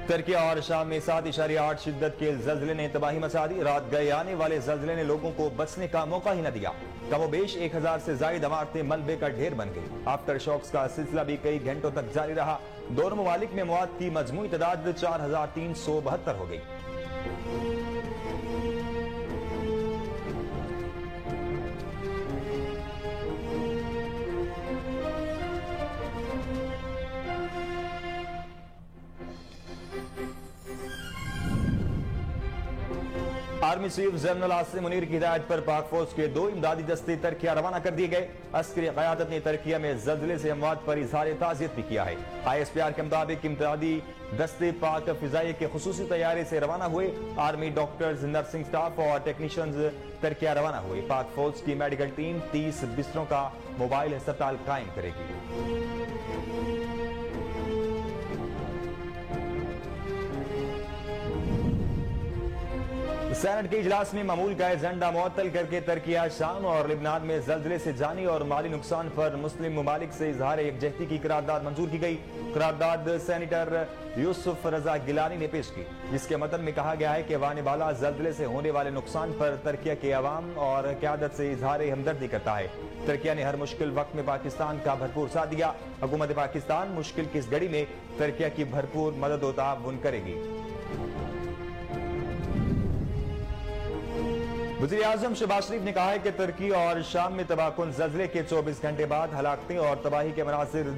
ترکی اور شام میں 7.8 شدت کے زلزلے نے تباہی مچا دی۔ رات گئے آنے والے زلزلے نے لوگوں کو بچنے کا موقع ہی نہ دیا۔ کم و بیش 1000 سے زائد عمارتیں ملبے کا ڈھیر بن گئی۔ آفٹر شاکس کا سلسلہ بھی کئی گھنٹوں تک جاری رہا۔ دونوں ممالک میں مواد کی مجموعی تعداد 4372 ہو گئی۔ Army chief general Asim Munir کی ہدایت پر پاک فوج کے 2 امدادی دستے ترکیہ روانہ کر دیے گئے۔ عسکری قیادت نے ترکیہ میں زلزلے سے اموات پر اظہار تعزیت بھی کیا ہے۔ ISPR کے مطابق امدادی دستے پاک فضائیہ کے خصوصی طیارے سے روانہ ہوئے۔ آرمی ڈاکٹرز، نرسنگ سٹاف اور ٹیکنیشنز ترکیہ روانہ ہوئے۔ پاک فوج کی میڈیکل ٹیم 30 بستروں کا موبائل ہسپتال قائم کرے گی۔ سینٹ کے اجلاس میں معمول کا ایجنڈا معطل کر کے ترکیہ، شام اور لبنان میں زلزلے سے جانی اور مالی نقصان پر مسلم ممالک سے اظہار یکجہتی کی قرارداد منظور کی گئی۔ قرارداد سینیٹر یوسف رضا گیلانی نے پیش کی، جس کے متن میں کہا گیا ہے کہ وان بالا زلزلے سے ہونے والے نقصان پر ترکیہ کے عوام اور قیادت سے اظہار ہمدردی کرتا ہے۔ ترکیہ نے ہر مشکل وقت میں پاکستان کا بھرپور ساتھ دیا۔ حکومت پاکستان مشکل کی اس گھڑی میں ترکیہ کی بھرپور مدد و تعاون کرے گی۔ وزیر اعظم شہباز شریف نے کہا ہے کہ ترکی اور شام میں تباہ کن زلزلے کے 24 گھنٹے بعد ہلاکتیں اور تباہی کے مناظر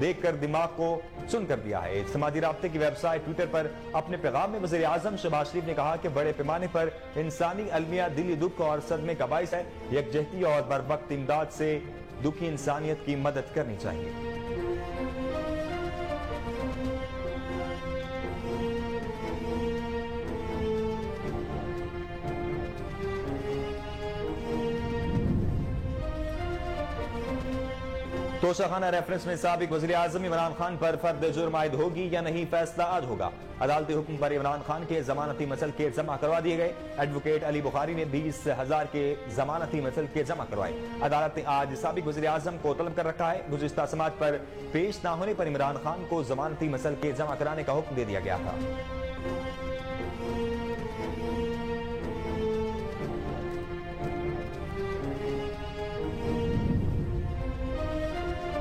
دیکھ کر دماغ کو سن کر دیا ہے۔ سماجی رابطے کی ویب سائٹ ٹویٹر پر اپنے پیغام میں وزیر اعظم شہباز شریف نے کہا کہ بڑے پیمانے پر انسانی المیہ دلی دکھ اور صدمے کا باعث ہے۔ یکجہتی اور بر وقت امداد سے دکھی انسانیت کی مدد کرنی چاہیے۔ توشہ خانہ ریفرنس میں سابق وزیر اعظم عمران خان پر فرد جرم عائد ہوگی یا نہیں، فیصلہ آج ہوگا۔ عدالتی حکم پر عمران خان کے ضمانتی مسلکے جمع کروا دیے گئے۔ ایڈوکیٹ علی بخاری نے 20,000 کے ضمانتی مسلکے جمع کروائے۔ عدالت نے آج سابق وزیر اعظم کو طلب کر رکھا ہے۔ گزشتہ سماعت پر پیش نہ ہونے پر عمران خان کو ضمانتی مسلکے جمع کرانے کا حکم دے دیا گیا تھا۔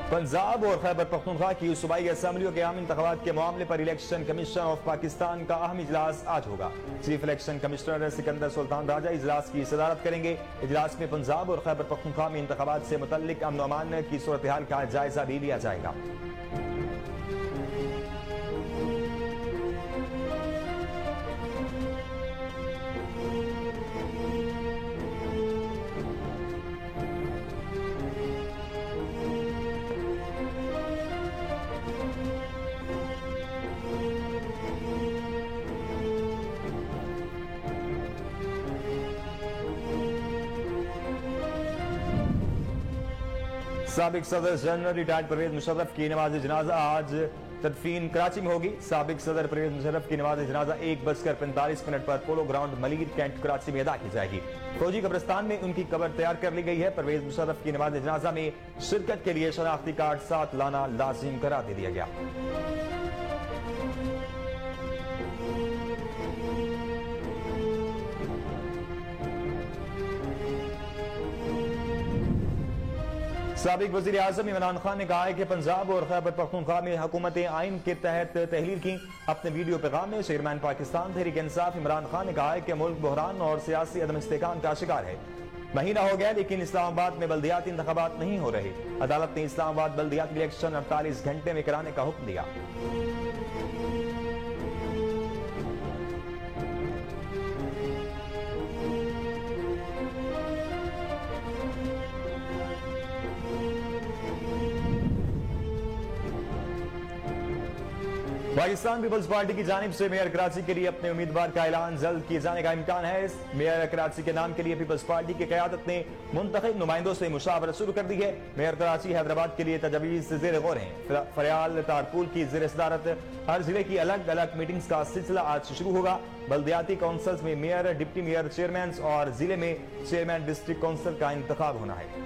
پنجاب اور خیبر پختونخوا کی صوبائی اسمبلیوں کے عام انتخابات کے معاملے پر الیکشن کمیشن آف پاکستان کا اہم اجلاس آج ہوگا۔ چیف الیکشن کمشنر سکندر سلطان راجہ اجلاس کی صدارت کریں گے۔ اجلاس میں پنجاب اور خیبر پختونخوا میں انتخابات سے متعلق امن و امان کی صورتحال کا جائزہ بھی لیا جائے گا۔ سابق صدر جنرل ریٹائرڈ پرویز مشرف کی نماز جنازہ آج تدفین کراچی میں ہوگی۔ سابق صدر پرویز مشرف کی نماز جنازہ 1:45 پر polo ground Malir cantt Karachi میں ادا کی جائے گی۔ فوجی قبرستان میں ان کی قبر تیار کر لی گئی ہے۔ پرویز مشرف کی نماز جنازہ میں شرکت کے لیے شناختی کارڈ ساتھ لانا لازم قرار دے دیا گیا۔ سابق وزیر اعظم عمران خان نے کہا ہے کہ پنجاب اور خیبر پختونخوا میں حکومت آئین کے تحت تحلیل کی۔ اپنے ویڈیو پیغام میں چیئرمین پاکستان تحریک انصاف عمران خان نے کہا ہے کہ ملک بحران اور سیاسی عدم استحکام کا شکار ہے۔ مہینہ ہو گیا لیکن اسلام آباد میں بلدیاتی انتخابات نہیں ہو رہے۔ عدالت نے اسلام آباد بلدیاتی الیکشن 48 گھنٹے میں کرانے کا حکم دیا۔ پاکستان پیپلز پارٹی کی جانب سے میئر کراچی کے لیے اپنے امیدوار کا اعلان جلد کیے جانے کا امکان ہے۔ میئر کراچی کے نام کے لیے پیپلز پارٹی کی قیادت نے منتخب نمائندوں سے مشاورت شروع کر دی ہے۔ میئر کراچی حیدرآباد کے لیے تجاویز زیر غور ہیں۔ فریال تارپول کی زیر صدارت ہر ضلع کی الگ الگ میٹنگز کا سلسلہ آج سے شروع ہوگا۔ بلدیاتی کونسلز میں میئر، ڈپٹی میئر، چیئرمینز اور ضلع میں چیئرمین ڈسٹرکٹ کونسل کا انتخاب ہونا ہے۔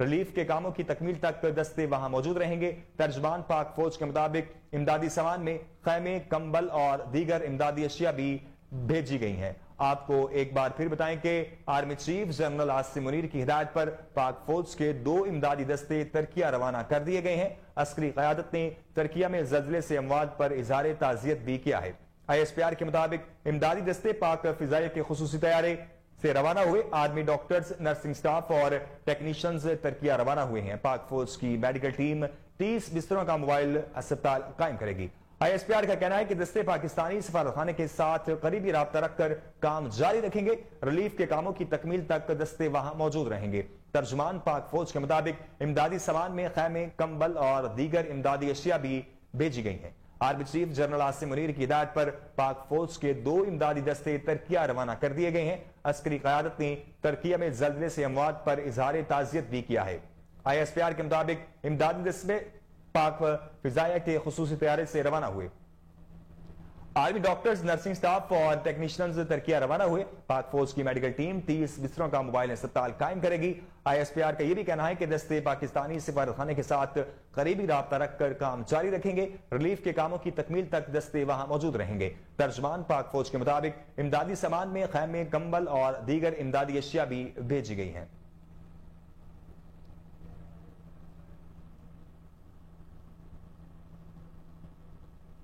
ریلیف کے کاموں کی تکمیل تک دستے وہاں موجود رہیں گے۔ ترجمان پاک فوج کے مطابق امدادی سامان میں خیمے، کمبل اور دیگر امدادی اشیاء بھی بھیجی گئی ہیں۔ آپ کو ایک بار پھر بتائیں کہ army chief general Asim Munir کی ہدایت پر پاک فوج کے 2 امدادی دستے ترکیہ روانہ کر دیے گئے ہیں۔ عسکری قیادت نے ترکیہ میں زلزلے سے اموات پر اظہار تعزیت بھی کیا ہے۔ ISPR کے مطابق امدادی دستے پاک فضائیہ کے خصوصی طیارے سے روانہ ہوئے۔ آرمی ڈاکٹرز، نرسنگ سٹاف اور ٹیکنیشنز ترکیہ روانہ ہوئے ہیں۔ پاک فوج کی میڈیکل ٹیم 30 بستروں کا موبائل اسپتال قائم کرے گی۔ ISPR کا کہنا ہے کہ دستے پاکستانی سفارتخانے کے ساتھ قریبی رابطہ رکھ کر کام جاری رکھیں گے۔ ریلیف کے کاموں کی تکمیل تک دستے وہاں موجود رہیں گے۔ ترجمان پاک فوج کے مطابق امدادی سامان میں خیمے، کمبل اور دیگر امدادی اشیاء بھی بھیجی گئی ہیں۔ Army chief general Asim Munir کی ہدایت پر پاک فوج کے 2 امدادی دستے ترکیہ روانہ کر دیے گئے ہیں۔ عسکری قیادت نے ترکیہ میں زلزلے سے اموات پر اظہار تعزیت بھی کیا ہے۔ ISPR کے مطابق امدادی دستے پاک فضائیہ کے خصوصی طیارے سے روانہ ہوئے۔ آرمی ڈاکٹرز، نرسنگ سٹاف اور ٹیکنیشنز ترکیہ روانہ ہوئے۔ پاک فوج کی میڈیکل ٹیم 30 بستروں کا موبائل اسپتال قائم کرے گی۔ ISPR کا یہ بھی کہنا ہے کہ دستے پاکستانی سفارتخانے کے ساتھ قریبی رابطہ رکھ کر کام جاری رکھیں گے۔ ریلیف کے کاموں کی تکمیل تک دستے وہاں موجود رہیں گے۔ ترجمان پاک فوج کے مطابق امدادی سامان میں خیمے، کمبل اور دیگر امدادی اشیاء بھی بھیجی گئی ہیں۔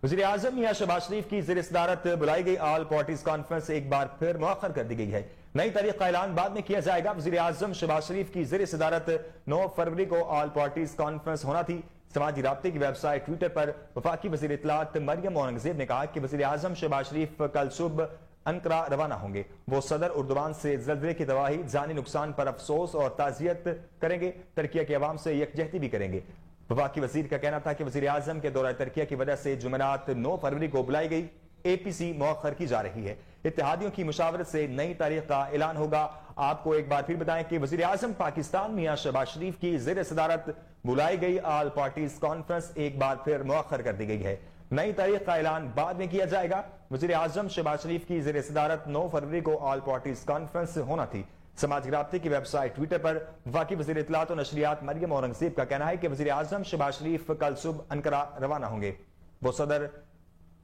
وزیر اعظم میاں شہباز شریف کی زیر صدارت بلائی گئی آل پارٹیز کانفرنس ایک بار پھر مؤخر کر دی گئی ہے۔ نئی تاریخ کا اعلان بعد میں کیا جائے گا۔ وزیر اعظم شہباز شریف کی زیر صدارت 9 فروری کو آل پارٹیز کانفرنس ہونا تھی۔ سماجی رابطے کی ویب سائٹ ٹویٹر پر وفاقی وزیر اطلاعات مریم اورنگزیب نے کہا کہ وزیر اعظم شہباز شریف کل صبح انقرہ روانہ ہوں گے۔ وہ صدر اردوان سے زلزلے کی تباہی، جانی نقصان پر افسوس اور تعزیت کریں گے۔ ترکیہ کے عوام سے یکجہتی بھی کریں گے۔ وفاقی وزیر کا کہنا تھا کہ وزیر اعظم کے دورہ ترکیہ کی وجہ سے جمعرات 9 فروری کو بلائی گئی APC مؤخر کی جا رہی ہے۔ اتحادیوں کی مشاورت سے نئی تاریخ کا اعلان ہوگا۔ آپ کو ایک بار پھر بتائیں کہ وزیر اعظم پاکستان میاں شہباز شریف کی زیر صدارت بلائی گئی آل پارٹیز کانفرنس ایک بار پھر مؤخر کر دی گئی ہے۔ نئی تاریخ کا اعلان بعد میں کیا جائے گا۔ وزیر اعظم شہباز شریف کی زیر صدارت 9 فروری کو آل پارٹیز کانفرنس ہونا تھی۔ سماجی رابطے کی ویب سائٹ ٹویٹر پر وفاقی وزیر اطلاعات و نشریات مریم اورنگزیب کا کہنا ہے کہ وزیر اعظم شہباز شریف کل صبح انقرہ روانہ ہوں گے۔ وہ صدر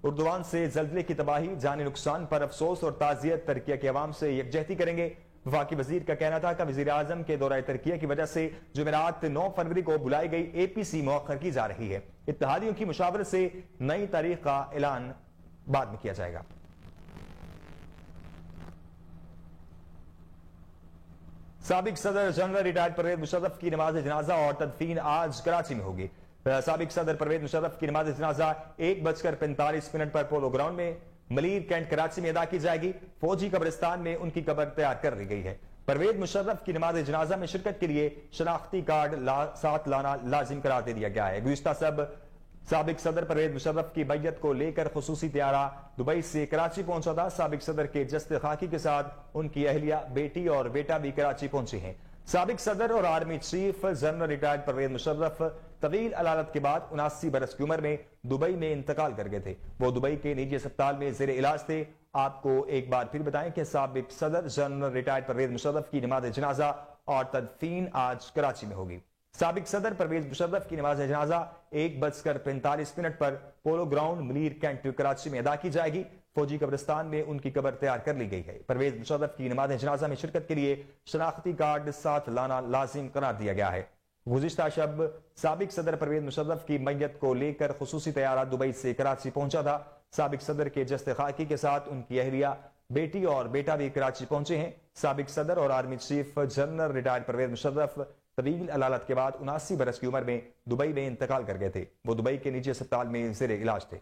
اردوان سے زلزلے کی تباہی، جانی نقصان پر افسوس اور تعزیت، ترکیہ کے عوام سے یکجہتی کریں گے۔ وفاقی وزیر کا کہنا تھا کہ وزیر اعظم کے دورہ ترکیہ کی وجہ سے جمعرات 9 فروری کو بلائی گئی APC مؤخر کی جا رہی ہے۔ اتحادیوں کی مشاورت سے نئی تاریخ کا اعلان بعد میں کیا جائے گا۔ سابق صدر جنرل ریٹائرڈ پرویز مشرف کی نماز جنازہ اور تدفین آج کراچی میں ہوگی۔ سابق صدر پرویز مشرف کی نماز جنازہ 1:45 پر پولو گراؤنڈ میں ملیر کینٹ کراچی میں ادا کی جائے گی۔ فوجی قبرستان میں ان کی قبر تیار کر لی گئی ہے۔ پرویز مشرف کی نماز جنازہ میں شرکت کے لیے شناختی کارڈ ساتھ لانا لازم قرار دے دیا گیا ہے۔ گزشتہ سابق صدر پرویز مشرف کی بیعت کو لے کر خصوصی طیارہ دبئی سے کراچی پہنچا تھا۔ سابق صدر کے جسد خاکی کے ساتھ ان کی اہلیہ، بیٹی اور بیٹا بھی کراچی پہنچے ہیں۔ سابق صدر اور army chief general retired Pervez Musharraf طویل علالت کے بعد 79 برس کی عمر میں دبئی میں انتقال کر گئے تھے۔ وہ دبئی کے نجی اسپتال میں زیر علاج تھے۔ آپ کو ایک بار پھر بتائیں کہ سابق صدر جنرل ریٹائرڈ پرویز مشرف کی نماز جنازہ اور تدفین آج کراچی میں ہوگی۔ سابق صدر پرویز مشرف کی نماز جنازہ 1:45 پر polo ground Malir cantt Karachi میں ادا کی جائے گی۔ فوجی قبرستان میں ان کی قبر تیار کر لی گئی ہے۔ پرویز مشرف کی نماز جنازہ میں شرکت کے لیے شناختی کارڈ ساتھ لانا لازم قرار دیا گیا ہے۔ گزشتہ شب سابق صدر پرویز مشرف کی میت کو لے کر خصوصی طیارہ دبئی سے کراچی پہنچا تھا۔ سابق صدر کے جسد خاکی کے ساتھ ان کی اہلیہ، بیٹی اور بیٹا بھی کراچی پہنچے ہیں۔ سابق صدر اور army chief general retired Pervez Musharraf طویل علالت کے بعد 79 برس کی عمر میں دبئی میں انتقال کر گئے تھے۔ وہ دبئی کے نجی اسپتال میں زیر علاج تھے۔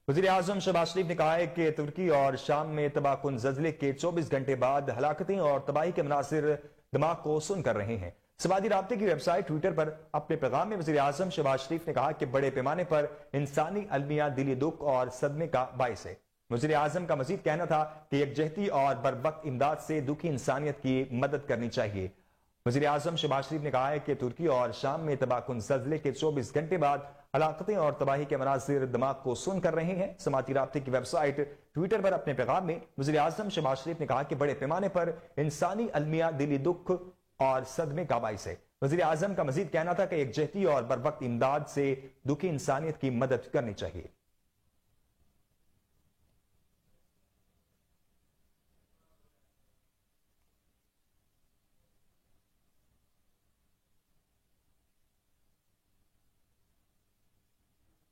وزیر اعظم شہباز شریف نے کہا ہے کہ ترکی اور شام میں تباہ کن زلزلے کے 24 گھنٹے بعد ہلاکتیں اور تباہی کے مناظر دماغ کو سن کر رہے ہیں۔ سماجی رابطے کی ویب سائٹ ٹویٹر پر اپنے پیغام میں وزیر اعظم شہباز شریف نے کہا کہ بڑے پیمانے پر انسانی المیہ دلی دکھ اور صدمے کا باعث ہے۔ وزیر اعظم کا مزید کہنا تھا کہ یکجہتی اور بروقت امداد سے دکھی انسانیت کی مدد کرنی چاہیے۔ وزیر اعظم شہباز شریف نے کہا ہے کہ ترکی اور شام میں تباہ کن زلزلے کے 24 گھنٹے بعد ہلاکتیں اور تباہی کے مناظر دماغ کو سن کر رہے ہیں۔ سماعتی رابطے کی ویب سائٹ ٹویٹر پر اپنے پیغام میں وزیر اعظم شہباز شریف نے کہا کہ بڑے پیمانے پر انسانی المیہ دلی دکھ اور صدمے کا باعث ہے۔ وزیر اعظم کا مزید کہنا تھا کہ یکجہتی اور بروقت امداد سے دکھی انسانیت کی مدد کرنی چاہیے۔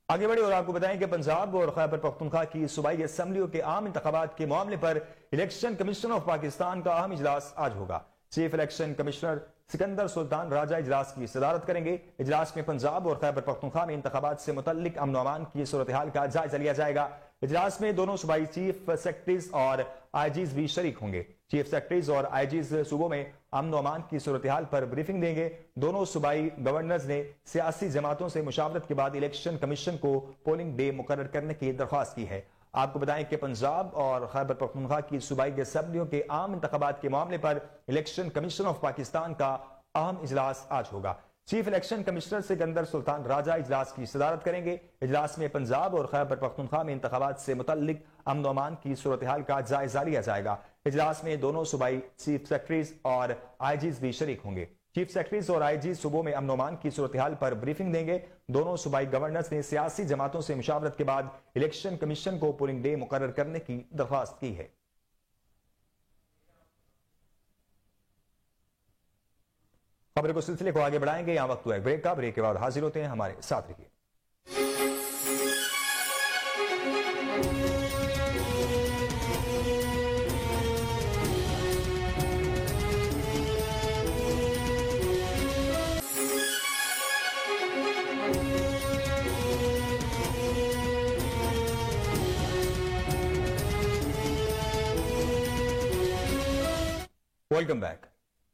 آگے بڑھے اور آپ کو بتائیں کہ پنجاب اور خیبر پختونخوا کی صوبائی اسمبلیوں کے عام انتخابات کے معاملے پر الیکشن کمیشن آف پاکستان کا اہم اجلاس آج ہوگا۔ چیف الیکشن کمشنر سکندر سلطان راجہ اجلاس کی صدارت کریں گے۔ اجلاس میں پنجاب اور خیبر پختونخوا میں انتخابات سے متعلق امن و امان کی صورتحال کا جائزہ لیا جائے گا۔ اجلاس میں دونوں صوبائی چیف سیکرٹریز اور آئی جیز بھی شریک ہوں گے۔ چیف سیکرٹریز اور آئی جیز صوبوں میں امن و امان کی صورتحال پر بریفنگ دیں گے۔ دونوں صوبائی گورنرز نے سیاسی جماعتوں سے مشاورت کے بعد الیکشن کمیشن کو پولنگ ڈے مقرر کرنے کی درخواست کی ہے۔ آپ کو بتائیں کہ پنجاب اور خیبر پختونخوا کی صوبائی اسمبلیوں کے عام انتخابات کے معاملے پر الیکشن کمیشن آف پاکستان کا اہم اجلاس آج ہوگا۔ چیف الیکشن کمشنر سکندر سلطان راجہ اجلاس کی صدارت کریں گے۔ اجلاس میں پنجاب اور خیبر پختونخوا میں انتخابات سے متعلق امن و امان کی صورتحال کا جائزہ لیا جائے گا۔ اجلاس میں دونوں صوبائی چیف سیکرٹریز اور آئی جیز بھی شریک ہوں گے۔ چیف سیکرٹریز اور آئی جی صوبوں میں امن و امان کی صورتحال پر بریفنگ دیں گے۔ دونوں صوبائی گورنرز نے سیاسی جماعتوں سے مشاورت کے بعد الیکشن کمیشن کو پولنگ ڈے مقرر کرنے کی درخواست کی ہے۔ خبر کو سلسلے کو آگے بڑھائیں گے، یہاں وقت ہوا ہے بریک کا۔ بریک کے بعد حاضر ہوتے ہیں، ہمارے ساتھ رہیے۔ Welcome back.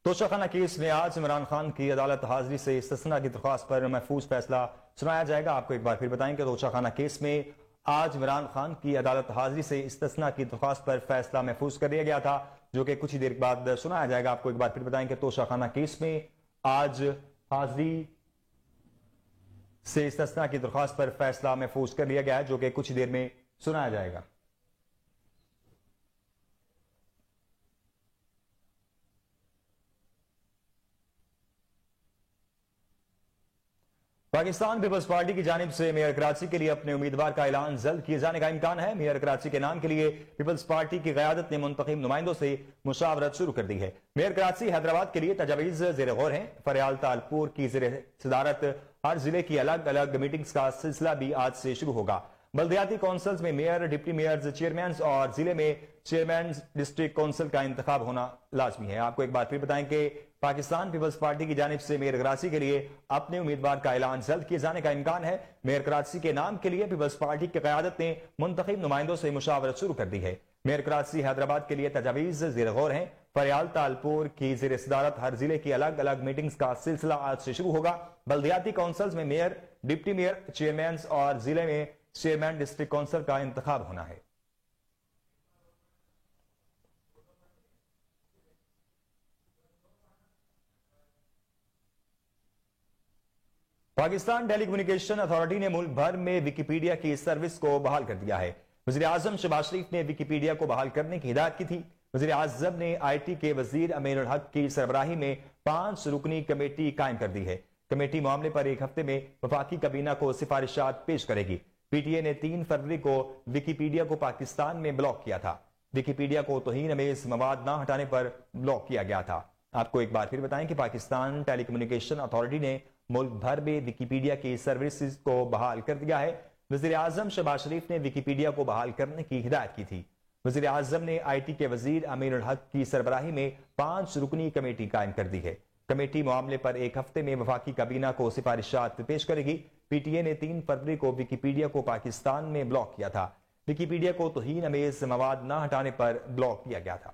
توشہ خانہ کیس میں آج عمران خان کی عدالت حاضری سے استثناء کی درخواست پر محفوظ فیصلہ سنایا جائے گا۔ آپ کو ایک بار پھر بتائیں کہ توشہ خانہ کیس میں آج عمران خان کی عدالت حاضری سے استثناء کی درخواست پر فیصلہ محفوظ کر دیا گیا تھا، جو کہ کچھ ہی دیر بعد سنایا جائے گا۔ آپ کو ایک بار پھر بتائیں کہ توشہ خانہ کیس میں آج حاضری سے استثناء کی درخواست پر فیصلہ محفوظ کر لیا گیا ہے، جو کہ کچھ دیر میں سنایا جائے گا۔ پاکستان پیپلز پارٹی کی جانب سے میئر کراچی کے لیے اپنے امیدوار کا اعلان جلد کیے جانے کا امکان ہے۔ میئر کراچی کے نام کے لیے پیپلز پارٹی کی قیادت نے منتخب نمائندوں سے مشاورت شروع کر دی ہے۔ میئر کراچی حیدرآباد کے لیے تجاویز زیر غور ہیں۔ فریال تالپور کی زیر صدارت ہر ضلع کی الگ الگ میٹنگز کا سلسلہ بھی آج سے شروع ہوگا۔ بلدیاتی کونسلز میں میئر، ڈپٹی میئرز، چیئرمینز اور ضلع میں چیئرمینز ڈسٹرکٹ کونسل کا انتخاب ہونا لازمی ہے۔ آپ کو ایک بار پھر بتائیں کہ پاکستان پیپلز پارٹی کی جانب سے میئر کراچی کے لیے اپنے امیدوار کا اعلان جلد کیے جانے کا امکان ہے۔ میئر کراچی کے نام کے لیے پیپلز پارٹی کی قیادت نے منتخب نمائندوں سے مشاورت شروع کر دی ہے۔ میئر کراچی حیدرآباد کے لیے تجاویز زیر غور ہیں۔ فریال تالپور کی زیر صدارت ہر ضلع کی الگ الگ میٹنگز کا سلسلہ آج سے شروع ہوگا۔ بلدیاتی کونسلز میں میئر، ڈپٹی میئر، چیئرمینز اور ضلع میں چیئرمین ڈسٹرکٹ کونسل کا انتخاب ہونا ہے۔ پاکستان ٹیلی کمیونیکیشن اتھارٹی نے ملک بھر میں ویکیپیڈیا کی سروس کو بحال کر دیا ہے۔ وزیر اعظم شہباز شریف نے ویکیپیڈیا کو بحال کرنے کی ہدایت کی تھی۔ وزیر اعظم نے آئی ٹی کے وزیر امین الحق کی سربراہی میں 5 رکنی کمیٹی قائم کر دی ہے۔ کمیٹی معاملے پر ایک ہفتے میں وفاقی کابینہ کو سفارشات پیش کرے گی۔ پی ٹی اے نے 3 فروری کو ویکیپیڈیا کو پاکستان میں بلاک کیا تھا۔ ویکیپیڈیا کو توہین امیز مواد نہ ہٹانے پر بلاک کیا گیا تھا۔ آپ کو ایک بار پھر بتائیں کہ پاکستان ٹیلی کمیونیکیشن اتھارٹی نے ملک بھر میں ویکیپیڈیا کی سروسز کو بحال کر دیا ہے۔ وزیر اعظم شہباز شریف نے ویکیپیڈیا کو بحال کرنے کی ہدایت کی تھی۔ وزیر اعظم نے آئی ٹی کے وزیر امین الحق کی سربراہی میں 5 رکنی کمیٹی قائم کر دی ہے۔ کمیٹی معاملے پر ایک ہفتے میں وفاقی کابینہ کو سفارشات پیش کرے گی۔ پی ٹی اے نے 3 فروری کو ویکیپیڈیا کو پاکستان میں بلاک کیا تھا۔ ویکیپیڈیا کو توہین امیز مواد نہ ہٹانے پر بلاک کیا گیا تھا۔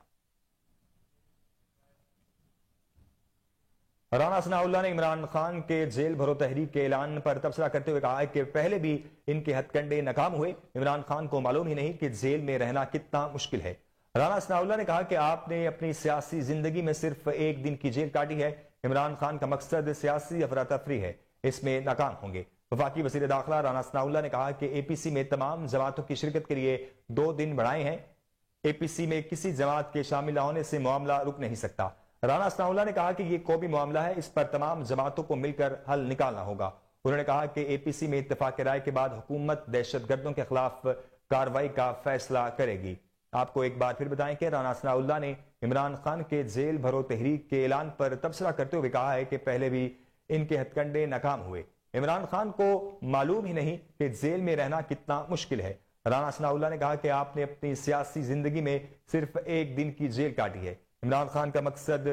رانا ثناء اللہ نے عمران خان کے جیل بھرو تحریک کے اعلان پر تبصرہ کرتے ہوئے کہا کہ پہلے بھی ان کے ہتھ کنڈے ناکام ہوئے، عمران خان کو معلوم ہی نہیں کہ جیل میں رہنا کتنا مشکل ہے۔ رانا ثناء اللہ نے کہا کہ آپ نے اپنی سیاسی زندگی میں صرف 1 دن کی جیل کاٹی ہے۔ عمران خان کا مقصد سیاسی افراتفری ہے، اس میں ناکام ہوں گے۔ وفاقی وزیر داخلہ رانا ثناءاللہ نے کہا کہ اے پی سی میں تمام جماعتوں کی شرکت کے لیے 2 دن بڑھائے ہیں. اے پی سی میں کسی جماعت کے شامل نہ ہونے سے معاملہ رک نہیں سکتا. رانا ثناءاللہ نے کہا کہ یہ قومی معاملہ ہے, اس پر تمام جماعتوں کو مل کر حل نکالنا ہوگا. انہوں نے کہا کہ اے پی سی میں اتفاق رائے کے بعد حکومت دہشت گردوں کے خلاف کارروائی کا فیصلہ کرے گی. آپ کو ایک بار پھر بتائیں کہ رانا ثناءاللہ نے عمران خان کے جیل بھرو تحریک کے اعلان پر تبصرہ کرتے ہوئے کہا ہے کہ پہلے بھی ان کے ہتھ کنڈے ناکام ہوئے. عمران خان کو معلوم ہی نہیں کہ جیل میں رہنا کتنا مشکل ہے. رانا ثناءاللہ نے کہا کہ آپ نے اپنی سیاسی زندگی میں صرف 1 دن کی جیل کاٹی ہے. عمران خان کا مقصد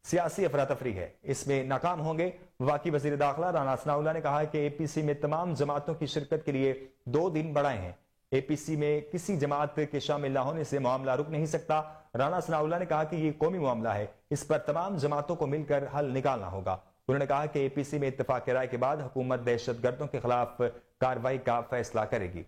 سیاسی افراتفری ہے, اس میں ناکام ہوں گے. وفاقی وزیر داخلہ رانا ثناءاللہ نے کہا کہ اے پی سی میں تمام جماعتوں کی شرکت کے لیے 2 دن بڑھائے ہیں. اے پی سی میں کسی جماعت کے شامل نہ ہونے سے معاملہ رک نہیں سکتا. رانا ثناءاللہ نے کہا کہ یہ قومی معاملہ ہے, اس پر تمام جماعتوں کو مل کر حل نکالنا ہوگا. انہوں نے کہا کہ اے پی سی میں اتفاق رائے کے بعد حکومت دہشت گردوں کے خلاف کارروائی کا فیصلہ کرے گی.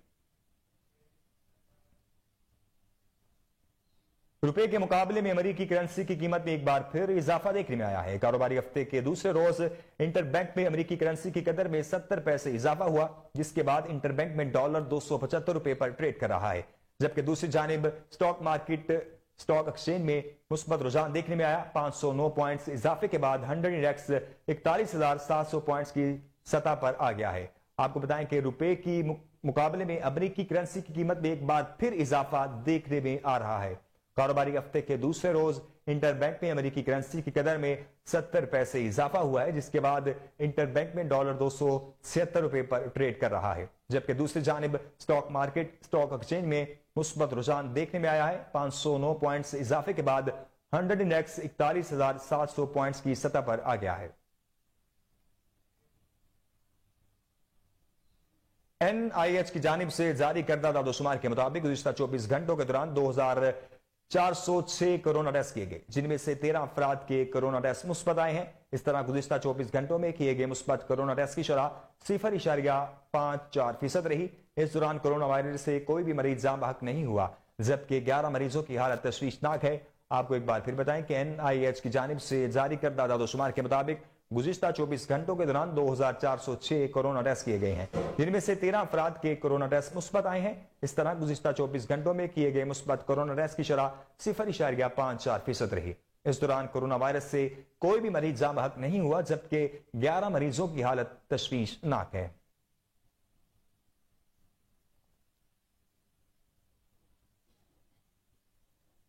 روپے کے مقابلے میں امریکی کرنسی کی قیمت میں ایک بار پھر اضافہ دیکھنے میں آیا ہے. کاروباری ہفتے کے دوسرے روز انٹر بینک میں امریکی کرنسی کی قدر میں 70 پیسے اضافہ ہوا, جس کے بعد انٹر بینک میں ڈالر 275 روپے پر ٹریڈ کر رہا ہے. جبکہ دوسری جانب سٹاک مارکیٹ سٹاک ایکسچینج میں مثبت رجحان دیکھنے میں آیا. 509 پوائنٹس اضافے کے بعد 100 انڈیکس 41,700 پوائنٹس کی سطح پر آ گیا ہے. آپ کو بتائیں کہ روپے کی مقابلے میں امریکی کرنسی کی قیمت میں ایک بار پھر اضافہ دیکھنے میں آ رہا ہے. کاروباری ہفتے کے دوسرے روز انٹر بینک میں امریکی کرنسی کی قدر میں 70 پیسے اضافہ ہوا ہے, جس کے بعد انٹر بینک میں ڈالر 276 روپے پر ٹریڈ کر رہا ہے. جبکہ دوسری جانب سٹاک مارکیٹ سٹاک ایکسچینج میں مثبت رجحان دیکھنے میں آیا ہے. 509 پوائنٹس اضافے کے بعد 100 انڈیکس 41,700 پوائنٹس کی سطح پر آ گیا ہے. این آئی ایچ کی جانب سے جاری کردہ اعداد و شمار کے مطابق گزشتہ 24 گھنٹوں کے دوران 2,406 کرونا ٹیسٹ کیے گئے, جن میں سے 13 افراد کے کرونا ٹیسٹ مثبت آئے ہیں. اس طرح گزشتہ 24 گھنٹوں میں کیے گئے مثبت کرونا ٹیسٹ کی شرح 0.54% رہی. اس دوران کرونا وائرس سے کوئی بھی مریض جاں بحق نہیں ہوا, جبکہ 11 مریضوں کی حالت تشویشناک ہے. آپ کو ایک بار پھر بتائیں کہ این آئی ایچ کی جانب سے جاری کردہ اعداد و شمار کے مطابق گزشتہ 24 گھنٹوں کے دوران 2,406 کرونا ٹیسٹ کیے گئے ہیں, جن میں سے 13 افراد کے کرونا ٹیسٹ مثبت آئے ہیں. اس طرح گزشتہ 24 گھنٹوں میں کیے گئے مثبت کرونا ٹیسٹ کی شرح 0.54% رہی. اس دوران کرونا وائرس سے کوئی بھی مریض جاں بحق نہیں ہوا, جبکہ 11 مریضوں کی حالت تشویشناک ہے.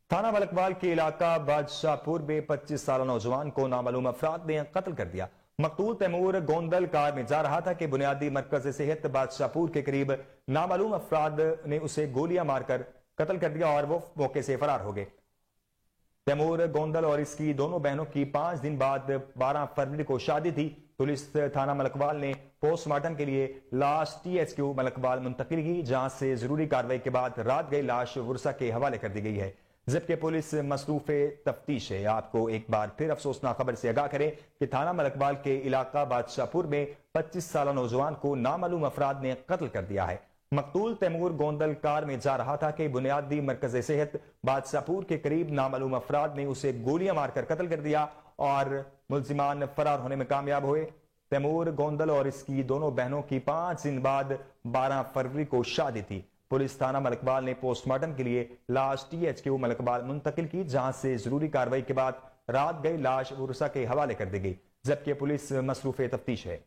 تھانہ ملکوال کے علاقہ بادشاہ پور میں 25 سالہ نوجوان کو نامعلوم افراد نے قتل کر دیا. مقتول تیمور گوندل کار میں جا رہا تھا کہ بنیادی مرکز صحت بادشاہ پور کے قریب نامعلوم افراد نے اسے گولیاں مار کر قتل کر دیا اور وہ موقع سے فرار ہو گئے. تیمور گوندل اور اس کی دونوں بہنوں کی 5 دن بعد 12 فروری کو شادی تھی. پولیس تھانہ ملکوال نے پوسٹ مارٹم کے لیے لاش ٹی ایچ کیو ملکوال منتقل کی, جہاں سے ضروری کارروائی کے بعد رات گئی لاش ورثہ کے حوالے کر دی گئی ہے, جبکہ پولیس مصروف تفتیش ہے. آپ کو ایک بار پھر افسوسناک خبر سے آگاہ کریں کہ تھانہ ملکوال کے علاقہ بادشاہ پور میں 25 سالہ نوجوان کو نامعلوم افراد نے قتل کر دیا ہے. مقتول تیمور گوندل کار میں جا رہا تھا کہ بنیادی مرکز صحت بادشاہ پور کے قریب نامعلوم افراد نے اسے گولیاں مار کر قتل کر دیا اور ملزمان فرار ہونے میں کامیاب ہوئے. تیمور گوندل اور اس کی دونوں بہنوں کی 5 دن بعد 12 فروری کو شادی تھی. پولیس تھانہ ملکوال نے پوسٹ مارٹم کے لیے لاش ٹی ایچ کیو ملکوال منتقل کی, جہاں سے ضروری کارروائی کے بعد رات گئی لاش ورثہ کے حوالے کر دی گئی, جبکہ پولیس مصروف تفتیش ہے.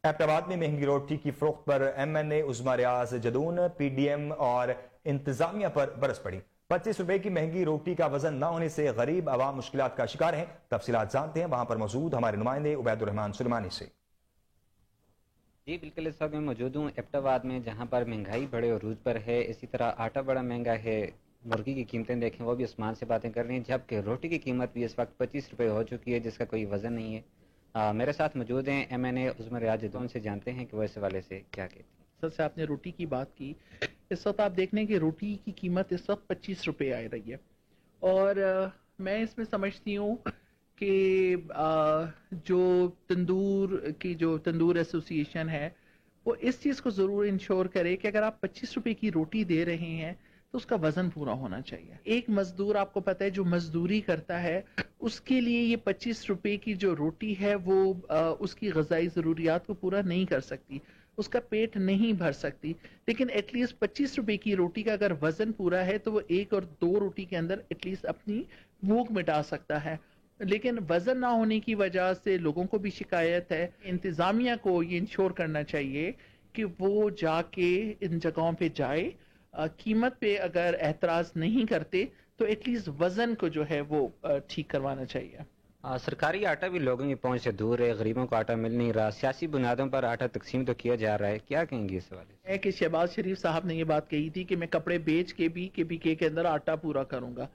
ایبٹ آباد میں مہنگی روٹی کی فروخت پر ایم این اے عظمی ریاض جدون, پی ڈی ایم اور انتظامیہ پر برس پڑی. 25 روپے کی مہنگی روٹی کا وزن نہ ہونے سے غریب عوام مشکلات کا شکار ہیں. تفصیلات جانتے ہیں وہاں پر موجود ہمارے نمائندے عبید الرحمان سلیمانی سے. جی بالکل, اس وقت میں موجود ہوں ایبٹ آباد میں, جہاں پر مہنگائی بڑے عروج پر ہے. اسی طرح آٹا بڑا مہنگا ہے, مرغی کی قیمتیں دیکھیں وہ بھی آسمان سے باتیں کر رہی ہیں, جبکہ روٹی کی قیمت بھی اس وقت 25 روپے ہو چکی ہے, جس کا کوئی وزن نہیں ہے. میرے ساتھ موجود ہیں ایم این اے عظمی ریاض جدون سے, جانتے ہیں کہ وہ اس حوالے سے کیا کہتے ہیں. سر سے آپ نے روٹی کی بات کی, اس وقت آپ دیکھ لیں کہ روٹی کی قیمت اس وقت 25 روپے آ رہی ہے, اور میں اس میں سمجھتی ہوں کہ جو تندور ایسوسی ایشن ہے وہ اس چیز کو ضرور انشور کرے کہ اگر آپ 25 روپے کی روٹی دے رہے ہیں تو اس کا وزن پورا ہونا چاہیے. ایک مزدور آپ کو پتہ ہے جو مزدوری کرتا ہے اس کے لیے یہ 25 روپے کی جو روٹی ہے وہ اس کی غذائی ضروریات کو پورا نہیں کر سکتی, اس کا پیٹ نہیں بھر سکتی. لیکن ایٹ لیسٹ 25 روپے کی روٹی کا اگر وزن پورا ہے تو وہ 1 اور 2 روٹی کے اندر ایٹ لیسٹ اپنی بھوک مٹا سکتا ہے. لیکن وزن نہ ہونے کی وجہ سے لوگوں کو بھی شکایت ہے. انتظامیہ کو یہ انشور کرنا چاہیے کہ وہ جا کے ان جگہوں پہ جائے, قیمت پہ اگر اعتراض نہیں کرتے تو ایٹ لیسٹ وزن کو جو ہے وہ ٹھیک کروانا چاہیے. سرکاری آٹا بھی لوگوں کی پہنچ سے دور ہے, غریبوں کو آٹا مل نہیں رہا, سیاسی بنیادوں پر آٹا تقسیم تو کیا جا رہا ہے, کیا کہیں گے اس حوالے سے؟ ہے کہ شہباز شریف صاحب نے یہ بات کہی تھی کہ میں کپڑے بیچ کے بھی KPK کے اندر آٹا پورا کروں گا,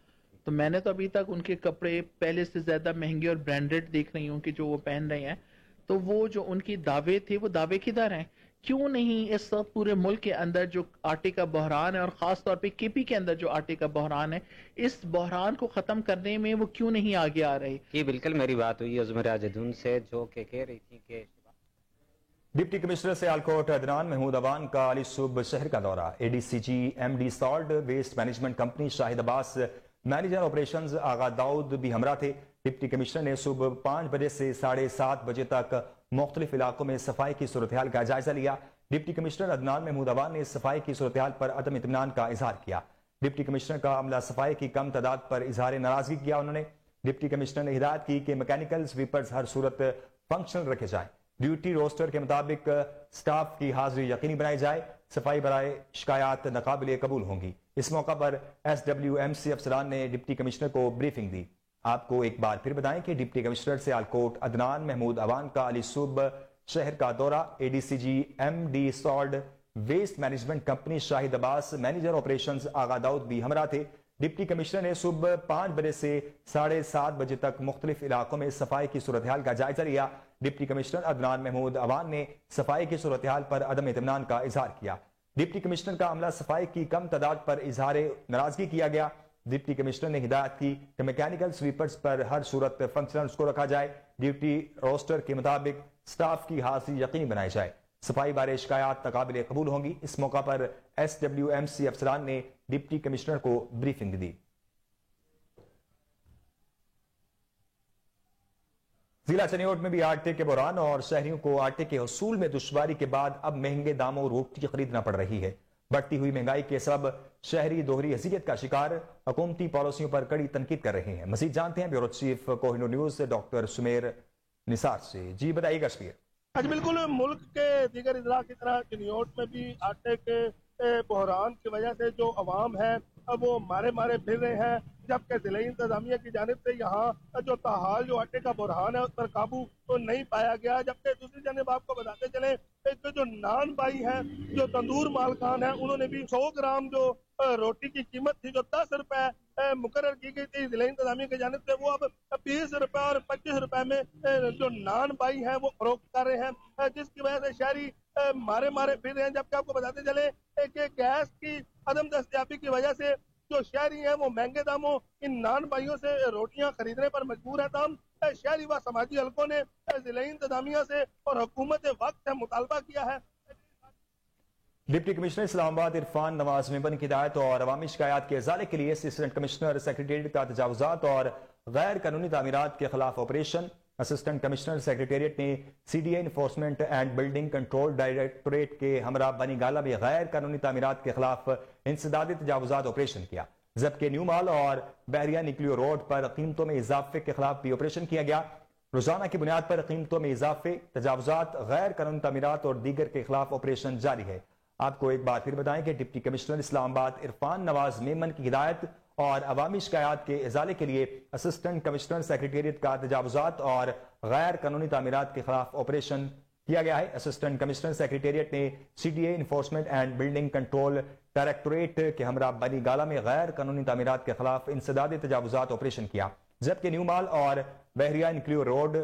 تو میں نے تو ابھی تک ان کے کپڑے پہلے سے زیادہ مہنگے اور برانڈڈ دیکھ رہی ہوں کہ جو وہ پہن رہے ہیں. تو وہ جو ان کی دعوے تھے وہ دعوے کدھر ہیں؟ کیوں نہیں اس وقت پورے ملک کے اندر جو آٹے کا بحران ہے اور خاص طور پہ KP کے اندر جو آٹے کا بحران ہے, اس بحران کو ختم کرنے میں وہ کیوں نہیں آگے آ رہے؟ یہ بالکل میری بات ہوئی عظمرہ جدون سے, جو کہ کہہ رہی تھی کہ ڈپٹی کمشنر سیالکوٹ عدنان محمود اوان کا علی صوب شہر کا دورہ. ADCG MD solid waste management company Shahid Abbas, manager operations Agha Daud بھی ہمراہ تھے. ڈپٹی کمشنر نے صبح 5 بجے سے 7:30 بجے تک مختلف علاقوں میں صفائی کی صورتحال کا جائزہ لیا. ڈپٹی کمشنر عدنان محمود اوان نے صفائی کی صورتحال پر عدم اطمینان کا اظہار کیا. ڈپٹی کمشنر کا عملہ صفائی کی کم تعداد پر اظہار ناراضگی کیا. انہوں نے ڈپٹی کمشنر نے ہدایت کی کہ میکینیکل سویپرز ہر صورت فنکشنل رکھے جائیں, ڈیوٹی روسٹر کے مطابق سٹاف کی حاضری یقینی بنائی جائے, صفائی برائے شکایات ناقابل قبول ہوں گی. اس موقع پر SWMC افسران نے ڈپٹی کمشنر کو بریفنگ دی. آپ کو ایک بار پھر بتائیں کہ ڈپٹی کمشنر سیالکوٹ عدنان محمود اوان کا علی صوب شہر کا دورہ. ADCG MD solid waste management company Shahid Abbas, manager operations Agha Daud بھی ہمراہ تھے. ڈپٹی کمشنر نے صبح 5 بجے سے 7:30 بجے تک مختلف علاقوں میں صفائی کی صورتحال کا جائزہ لیا. ڈپٹی کمشنر عدنان محمود اوان نے صفائی کی صورتحال پر عدم اطمینان کا اظہار کیا. ڈپٹی کمشنر کا عملہ صفائی کی کم تعداد پر اظہار ناراضگی کیا گیا. ڈپٹی کمشنر نے ہدایت کی کہ میکینیکل سویپرز پر ہر صورت فنکشنلز کو رکھا جائے, ڈیوٹی روسٹر کے مطابق سٹاف کی حاضری یقینی بنائی جائے, صفائی بارے شکایات ناقابل قبول ہوں گی. اس موقع پر SWMC افسران نے ڈپٹی کمشنر کو بریفنگ دی. ضلع چنیوٹ میں بھی آٹے کے بحران اور شہریوں کو آٹے کے حصول میں دشواری کے بعد اب مہنگے داموں روٹی خریدنا پڑ رہی ہے. بڑھتی ہوئی مہنگائی کے سبب شہری دوہری اذیت کا شکار, حکومتی پالیسیوں پر کڑی تنقید کر رہے ہیں. مزید جانتے ہیں بیورو چیف کوہ نور نیوز سے ڈاکٹر سمیر نثار سے. جی بتائیے گا سمیر. آج بالکل ملک کے دیگر اضلاع کی طرح چنیوٹ میں بھی آٹے کے بحران کی وجہ سے جو عوام ہے وہ مارے پھر رہے ہیں, جبکہ ضلعی انتظامیہ کی جانب سے یہاں جو تاحال جو آٹے کا بحران ہے اس پر قابو تو نہیں پایا گیا. جبکہ دوسری جانب آپ کو بتاتے چلیں جو نان بائی ہیں, جو تندور مالکان ہیں, انہوں نے بھی 100 گرام جو روٹی کی قیمت تھی جو 10 روپے مقرر کی گئی تھی ضلعی انتظامیہ کی جانب سے, وہ اب 20 روپے اور 25 روپے میں جو نان بائی ہیں وہ فروخت کر رہے ہیں, جس کی وجہ سے شہری مارے پھر رہے ہیں. جبکہ آپ کو بتاتے چلے کہ گیس کی عدم دستیابی کی وجہ سے جو شہری ہیں وہ مہنگے داموں ان نان بائیوں سے روٹیاں خریدنے پر مجبور ہیں. تاہم شہری و سماجی حلقوں نے ضلعی انتظامیہ سے اور حکومت وقت سے مطالبہ کیا ہے. ڈپٹی کمشنر اسلام آباد عرفان نواز ممبر کی ہدایت اور عوامی شکایات کے ازالے کے لیے اسسٹنٹ کمشنر سیکریٹریٹ کا تجاوزات اور غیر قانونی تعمیرات کے خلاف آپریشن. اسسٹنٹ کمشنر سیکریٹریٹ نے CDA enforcement and building control directorate کے ہمراہ بنی گالہ میں غیر قانونی تعمیرات کے خلاف انسدادی تجاوزات آپریشن کیا. ضبط نیو مال اور بحریہ نیکلیو روڈ پر قیمتوں میں اضافے کے خلاف بھی آپریشن کیا گیا. روزانہ کی بنیاد پر قیمتوں میں اضافے, تجاوزات, غیر قانونی تعمیرات اور دیگر کے خلاف آپریشن جاری ہے. آپ کو ایک بار پھر بتائیں کہ ڈپٹی کمشنر اسلام آباد عرفان نواز میمن کی ہدایت اور عوامی شکایات کے ازالے کے لیے اسسٹنٹ کمشنر سیکریٹریٹ کا تجاوزات اور غیر قانونی تعمیرات کے خلاف آپریشن کیا گیا ہے. اسسٹنٹ کمشنر سیکریٹریٹ نے CDA enforcement and building control directorate کے ہمراہ بنی گالہ میں غیر قانونی تعمیرات کے خلاف انسدادی تجاوزات آپریشن کیا. جبکہ نیو مال اور بحریہ نیکلیو روڈ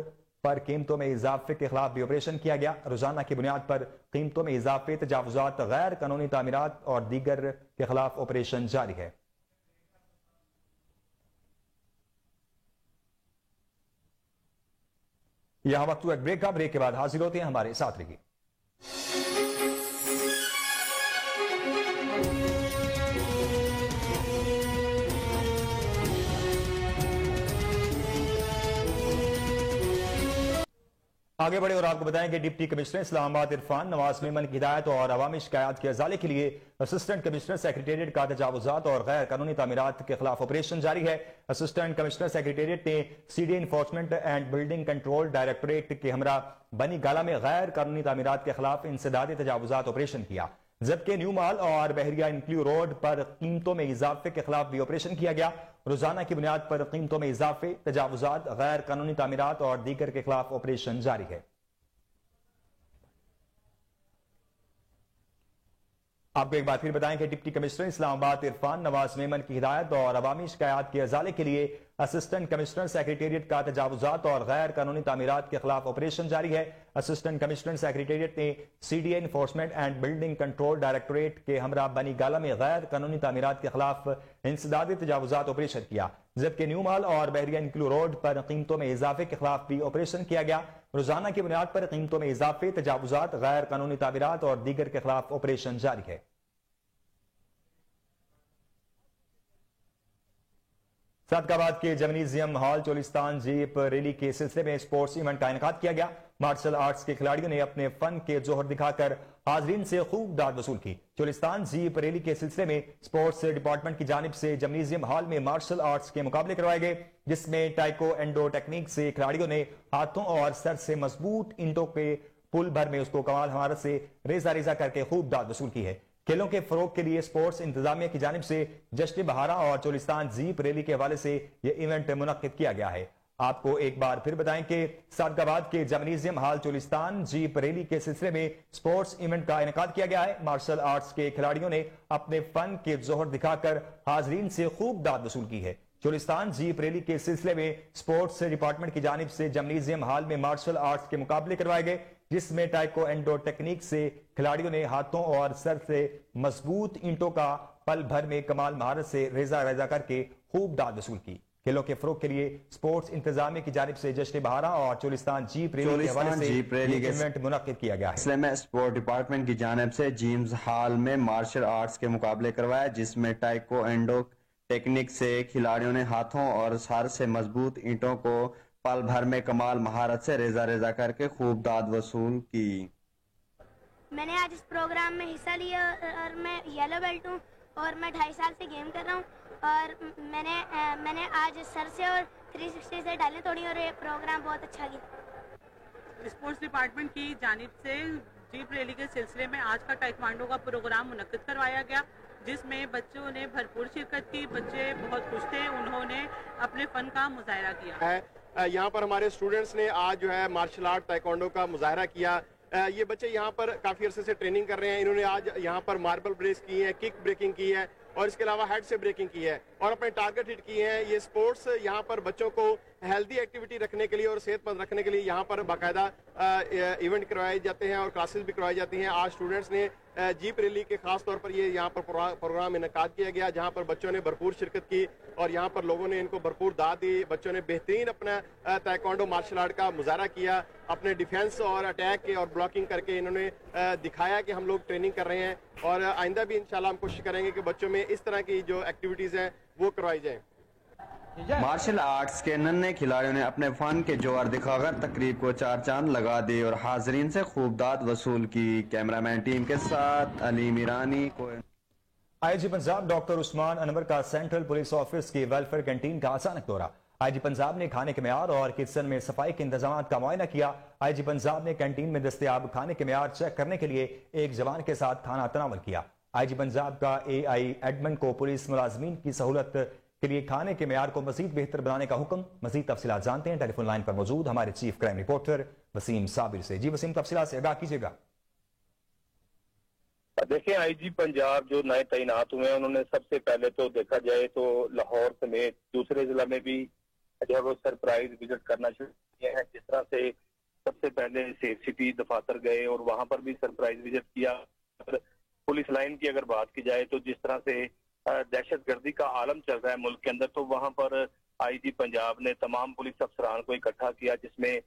پر قیمتوں میں اضافے کے خلاف بھی آپریشن کیا گیا. روزانہ کی بنیاد پر قیمتوں میں اضافے, تجاوزات, غیر قانونی تعمیرات اور دیگر کے خلاف آپریشن جاری ہے. یہاں وقت ایک بریک کا, بریک کے بعد حاضر ہوتے ہیں, ہمارے ساتھ رہیے. آگے بڑھے اور آپ کو بتائیں کہ ڈپٹی کمشنر اسلام آباد عرفان نواز میمن کی ہدایت اور عوامی شکایات کے ازالے کے لیے اسسٹنٹ کمشنر سیکریٹریٹ کا تجاوزات اور غیر قانونی تعمیرات کے خلاف آپریشن جاری ہے۔ اسسٹنٹ کمشنر سیکریٹریٹ نے C D enforcement and building control directorate کے ہمراہ بنی گالہ میں غیر قانونی تعمیرات کے خلاف انسدادی تجاوزات آپریشن کیا، جبکہ نیو مال اور بحریہ انکلیو روڈ پر قیمتوں میں اضافے کے خلاف بھی آپریشن کیا گیا۔ روزانہ کی بنیاد پر قیمتوں میں اضافے، تجاوزات، غیر قانونی تعمیرات اور دیگر کے خلاف آپریشن جاری ہے۔ آپ کو ایک بات پھر بتائیں کہ ڈپٹی کمشنر اسلام آباد عرفان نواز میمن کی ہدایت اور عوامی شکایات کے ازالے کے لیے اسسٹنٹ کمشنر سیکریٹریٹ کا تجاوزات اور غیر قانونی تعمیرات کے خلاف آپریشن جاری ہے۔ اسسٹنٹ کمشنر سیکریٹریٹ نے C D A enforcement and building control directorate کے ہمراہ بنی گالہ میں غیر قانونی تعمیرات کے خلاف انسدادی تجاوزات آپریشن کیا، جبکہ نیو مال اور بحریہ انکلیو روڈ پر قیمتوں میں اضافے کے خلاف بھی آپریشن کیا گیا۔ روزانہ کی بنیاد پر قیمتوں میں اضافے، تجاوزات، غیر قانونی تعمیرات اور دیگر کے خلاف آپریشن جاری ہے۔ صادقآباد کے gymnasium hall Cholistan jeep rally کے سلسلے میں سپورٹس ایونٹ کا انعقاد کیا گیا۔ مارشل آرٹس کے کھلاڑیوں نے اپنے فن کے جوہر دکھا کر حاضرین سے خوب داد وصول کی۔ چولستان جیپ ریلی کے سلسلے میں سپورٹس ڈپارٹمنٹ کی جانب سے جمنیزیم ہال میں مارشل آرٹس کے مقابلے کروائے گئے، جس میں ٹائکو انڈو ٹیکنیک سے کھلاڑیوں نے ہاتھوں اور سر سے مضبوط اینٹوں کے پل بھر میں اس کو کمال مہارت سے ریزہ ریزہ کر کے خوب داد وصول کی ہے۔ کھیلوں کے فروغ کے لیے سپورٹس انتظامیہ کی جانب سے جشن بہارا اور چولستان جیپ ریلی کے حوالے سے یہ ایونٹ منعقد کیا گیا ہے۔ آپ کو ایک بار پھر بتائیں کہ صادقآباد کے gymnasium hall Cholistan jeep rally کے سلسلے میں سپورٹس ایونٹ کا انعقاد کیا گیا ہے۔ مارشل آرٹس کے کھلاڑیوں نے اپنے فن کے جوہر دکھا کر حاضرین سے خوب داد وصول کی ہے۔ چولستان جیپ ریلی کے سلسلے میں سپورٹس ڈپارٹمنٹ کی جانب سے جمنیزیم ہال میں مارشل آرٹس کے مقابلے کروائے گئے، جس میں ٹائکو انڈو ٹیکنیک سے کھلاڑیوں نے ہاتھوں اور سر سے مضبوط اینٹوں کا پل بھر میں کمال مہارت سے ریزہ ریزہ کر کے خوب داد وصول کی۔ کھیلوں کے فروغ کے لیے سپورٹس انتظامیہ کی جانب سے جشن بہارا اور چولستان جیپ ریلی کے حوالے سے یہ ایونٹ منعقد کیا گیا ہے۔ سلسلے میں سپورٹ ڈپارٹمنٹ کی جانب سے جیمز ہال میں مارشل آرٹس کے مقابلے کروایا، جس میں ٹائکو انڈو ٹیکنیک سے کھلاڑیوں نے ہاتھوں اور سر سے مضبوط اینٹوں کو پل بھر میں کمال مہارت سے ریزہ ریزہ کر کے خوب داد وصول کی۔ میں نے آج اس پروگرام میں حصہ لیا اور میں یلو بیلٹ ہوں اور میں 2.5 سال سے گیم کر رہا ہوں اور میں نے آج سر سے اور 360 سے ڈالیں توڑی اور یہ پروگرام بہت اچھا گیا۔ اسپورٹس ڈپارٹمنٹ کی جانب سے جیپ ریلی کے سلسلے میں آج کا ٹائکوانڈو کا پروگرام منعقد کروایا گیا، جس میں بچوں نے بھرپور شرکت کی۔ بچے بہت خوش تھے، انہوں نے اپنے فن کا مظاہرہ کیا۔ یہاں پر ہمارے اسٹوڈنٹس نے آج جو ہے مارشل آرٹ ٹائیکوانڈو کا مظاہرہ کیا۔ یہ بچے یہاں پر کافی عرصے سے ٹریننگ کر رہے ہیں، انہوں نے آج یہاں پر ماربل بریس کی ہے، کک بریکنگ کی ہے اور اس کے علاوہ ہیڈ سے بریکنگ کی ہے اور اپنے ٹارگٹ ہٹ کی ہیں۔ یہ سپورٹس یہاں پر بچوں کو ہیلدی ایکٹیویٹی رکھنے کے لیے اور صحت مند رکھنے کے لیے یہاں پر باقاعدہ ایونٹ کروائے جاتے ہیں اور کلاسز بھی کروائی جاتی ہیں۔ آج اسٹوڈنٹس نے جیپ ریلی کے خاص طور پر یہ یہاں پر پروگرام انعقاد کیا گیا، جہاں پر بچوں نے بھرپور شرکت کی اور یہاں پر لوگوں نے ان کو بھرپور داد دی۔ بچوں نے بہترین اپنا تائیکوانڈو مارشل آرٹ کا مظاہرہ کیا، اپنے ڈیفینس اور اٹیک کے اور بلاکنگ کر کے انہوں نے دکھایا کہ ہم لوگ ٹریننگ کر رہے ہیں اور آئندہ بھی انشاءاللہ ہم کوشش کریں گے کہ بچوں میں اس طرح کی جو ایکٹیویٹیز ہیں وہ کروائی جائیں۔ مارشل آرٹس کے ننھے کھلاڑیوں نے اپنے فن کے جوہر دکھا کر تقریب کو 4 چاند لگا دی اور حاضرین سے خوب داد وصول کی۔ کیمرامین ٹیم کے ساتھ علی میرانی کو آئی جی پنجاب ڈاکٹر عثمان انور کا سینٹرل پولیس آفس کی ویلفیئر کینٹین کا اچانک دورہ۔ آئی جی پنجاب نے کھانے کے معیار اور کچن میں صفائی کے انتظامات کا معائنہ کیا۔ آئی جی پنجاب نے کینٹین میں دستیاب کھانے کے معیار چیک کرنے کے لیے ایک جوان کے ساتھ کھانا تناول کیا۔ آئی جی پنجاب کا اے آئی ایڈمن کو پولیس ملازمین کی سہولت کے لیے کھانے کے معیار کو مزید بہتر بنانے کا حکم۔ مزید تفصیلات جانتے ہیں ٹیلی فون لائن پر موجود ہمارے چیف کرائم رپورٹر وسیم صابر سے۔ جی وسیم، تفصیلات سے آگاہ کیجیے گا۔ دیکھیں، آئی جی پنجاب جو نئے تعینات ہوئے ہیں انہوں نے سب سے پہلے تو دیکھا جائے تو لاہور سمیت دوسرے ضلع میں بھی جو ہے وہ سرپرائز وزٹ کرنا شروع کیا ہے۔ جس طرح سے سب سے پہلے سیف سٹی دفاتر گئے اور وہاں پر بھی سرپرائز وزٹ کیا۔ پولیس لائن کی اگر بات کی جائے تو جس طرح سے دہشت گردی کا عالم چل رہا ہے ملک کے اندر، تو وہاں پر آئی جی پنجاب نے تمام پولیس افسران کو اکٹھا کیا، جس میں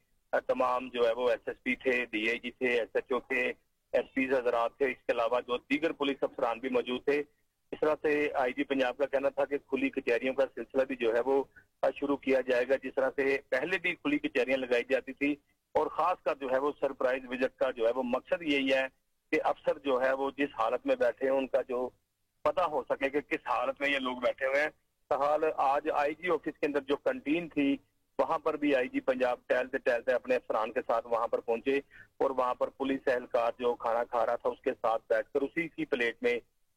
تمام جو ہے وہ ایس ایس پی تھے، ڈی اے جی تھے، ایس ایچ او تھے، ایس پیز حضرات تھے، اس کے علاوہ جو دیگر پولیس افسران بھی موجود تھے۔ اس طرح سے آئی جی پنجاب کا کہنا تھا کہ کھلی کچہریوں کا سلسلہ بھی جو ہے وہ شروع کیا جائے گا۔ جس طرح سے پہلے بھی کھلی کچہریاں لگائی جاتی تھی، اور خاص کر جو ہے وہ سرپرائز وزٹ کا جو ہے وہ مقصد یہی ہے کہ افسر جو ہے وہ جس حالت میں بیٹھے ہیں ان کا جو پتہ ہو سکے کہ کس حالت میں یہ لوگ بیٹھے ہوئے ہیں. فحال آج آئی جی آفس کے اندر جو کنٹین تھی وہاں پر بھی آئی جی پنجاب ٹہلتے اپنے افسران کے ساتھ وہاں پر پہنچے اور وہاں پر پولیس اہلکار جو کھانا کھا رہا تھا اس کے ساتھ بیٹھ کر اسی کی پلیٹ میں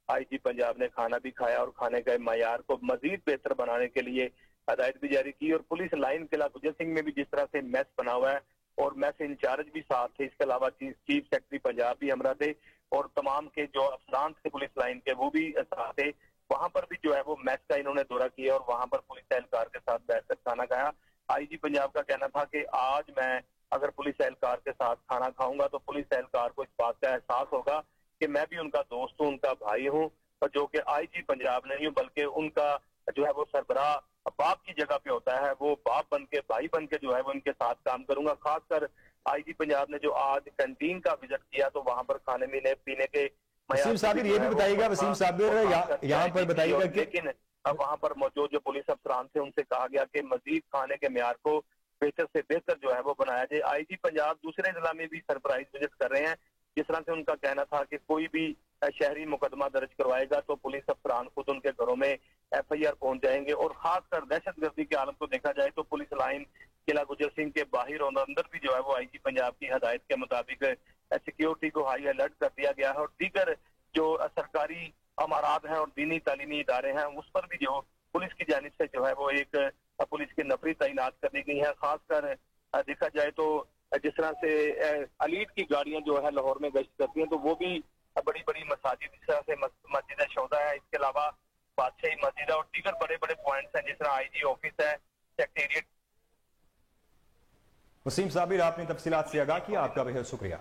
آئی جی پنجاب نے کھانا بھی کھایا اور کھانے کے معیار کو مزید بہتر بنانے کے لیے ہدایت بھی جاری کی. اور پولیس لائن قلعہ گجر سنگھ میں بھی جس طرح سے میس بنا ہوا ہے اور میس انچارج بھی ساتھ تھے, اس کے علاوہ چیف سیکرٹری پنجاب بھی ہمراہ تھے اور تمام کے جو افسران تھے پولیس لائن کے وہ بھی ساتھ تھے. وہاں پر بھی جو ہے وہ میس کا انہوں نے دورہ کیا اور وہاں پر پولیس اہلکار کے ساتھ بیٹھ کر کھانا کھایا. آئی جی پنجاب کا کہنا تھا کہ آج میں اگر پولیس اہلکار کے ساتھ کھانا کھاؤں گا تو پولیس اہلکار کو اس بات کا احساس ہوگا کہ میں بھی ان کا دوست ہوں, ان کا بھائی ہوں, اور جو کہ آئی جی پنجاب نہیں ہوں بلکہ ان کا جو ہے وہ سربراہ باپ کی جگہ پہ ہوتا ہے, وہ باپ بن کے بھائی بن کے جو ہے وہ ان کے ساتھ کام کروں گا. خاص کر آئی جی پنجاب نے جو آج کینٹین کا وزٹ کیا تو وہاں پر کھانے پینے کے وسیم صابر یہ بھی بتائیے گا, وسیم صابر یہاں پر بتائیے گا کہ لیکن اب وہاں پر موجود جو پولیس افسران تھے ان سے کہا گیا کہ مزید کھانے کے معیار کو بہتر سے بہتر جو ہے وہ بنایا جائے. آئی جی پنجاب دوسرے ضلع میں بھی سرپرائز وزٹ کر رہے ہیں. جس طرح سے ان کا کہنا تھا کہ کوئی بھی شہری مقدمہ درج کروائے گا تو پولیس افسران خود ان کے گھروں میں ایف آئی آر پہنچ جائیں گے. اور خاص کر دہشت گردی کے عالم کو دیکھا جائے تو پولیس لائن قلعہ گجر سنگھ کے باہر اور اندر بھی جو ہے وہ آئی جی پنجاب کی ہدایت کے مطابق سیکیورٹی کو ہائی الرٹ کر دیا گیا ہے اور دیگر جو سرکاری امارات ہیں اور دینی تعلیمی ادارے ہیں اس پر بھی جو پولیس کی جانب سے جو ہے وہ ایک پولیس کی نفری تعینات کر دی گئی ہے. خاص کر دیکھا جائے تو جس طرح سے علیٹ کی گاڑیاں جو ہے لاہور میں گشت کرتی ہیں تو وہ بھی بڑی بڑی مساجد جس طرح سے مسجد شہدا ہے, اس کے علاوہ بادشاہی مسجد ہے اور دیگر بڑے بڑے پوائنٹس ہیں جس طرح آئی جی آفس ہے, سیکریٹریٹ. وسیم صابر آپ نے تفصیلات سے آگاہ کیا, آپ کا بہت شکریہ.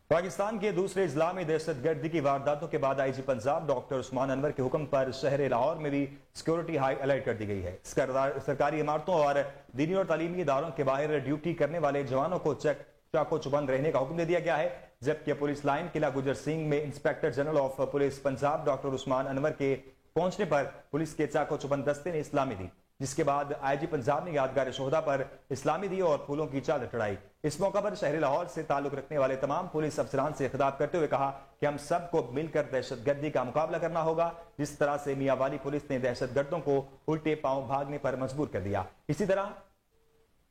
پاکستان کے دوسرے اضلاع میں دہشت گردی کی وارداتوں کے بعد آئی جی پنجاب ڈاکٹر عثمان انور کے حکم پر شہر لاہور میں بھی سیکورٹی ہائی الرٹ کر دی گئی ہے. سرکاری عمارتوں اور دینی اور تعلیمی اداروں کے باہر ڈیوٹی کرنے والے جوانوں کو چاقو چوبند رہنے کا حکم دے دیا گیا ہے, جبکہ پولیس لائن قلعہ گجر سنگھ میں inspector general of police Punjab doctor Usman Anwar کے پہنچنے پر پولیس کے چاقو چوبند دستے نے اسلامی دی, جس کے بعد آئی جی پنجاب نے یادگار شہدا پر اسلامی دی اور پھولوں کی چادر چڑھائی. اس موقع پر شہر لاہور سے تعلق رکھنے والے تمام پولیس افسران سے خطاب کرتے ہوئے کہا کہ ہم سب کو مل کر دہشت گردی کا مقابلہ کرنا ہوگا. جس طرح سے میاں والی پولیس نے دہشت گردوں کو الٹے پاؤں بھاگنے پر مجبور کر دیا, اسی طرح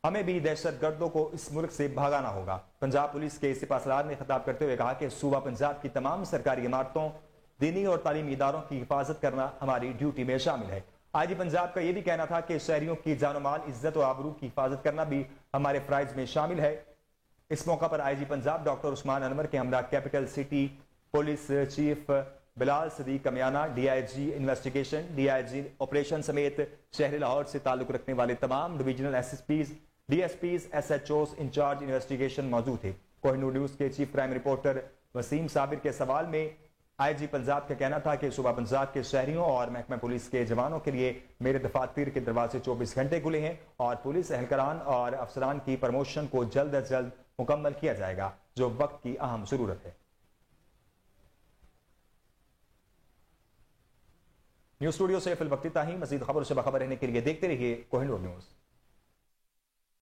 ہمیں بھی دہشت گردوں کو اس ملک سے بھگانا ہوگا. پنجاب پولیس کے سپاہ سالار نے خطاب کرتے ہوئے کہا کہ صوبہ پنجاب کی تمام سرکاری عمارتوں, دینی اور تعلیمی اداروں کی حفاظت کرنا ہماری ڈیوٹی میں شامل ہے. آئی جی پنجاب کا یہ بھی کہنا تھا کہ شہریوں کی جان و مال, عزت و آبرو کی حفاظت کرنا بھی ہمارے فرائض میں شامل ہے. اس موقع پر آئی جی پنجاب ڈاکٹر عثمان انور کے ہمراہ capital city police chief Bilal Siddique Kamiana, D I G investigation, D I G operation سمیت شہر لاہور سے تعلق رکھنے والے تمام divisional S S Ps, D S Ps, S H Os incharge investigation موجود تھے. کوہ نور نیوز کے chief crime reporter Waseem Sabir کے سوال میں آئی جی پنجاب کا کہنا تھا کہ صوبہ پنجاب کے شہریوں اور محکمہ پولیس کے جوانوں کے لیے میرے دفاتر کے دروازے 24 گھنٹے کھلے ہیں اور پولیس اہلکاران اور افسران کی پروموشن کو جلد از جلد مکمل کیا جائے گا, جو وقت کی اہم ضرورت ہے. نیوز اسٹوڈیو سے فی الوقت اتنا ہی. مزید خبروں سے باخبر رہنے کے لیے دیکھتے رہیے کوہ نور نیوز.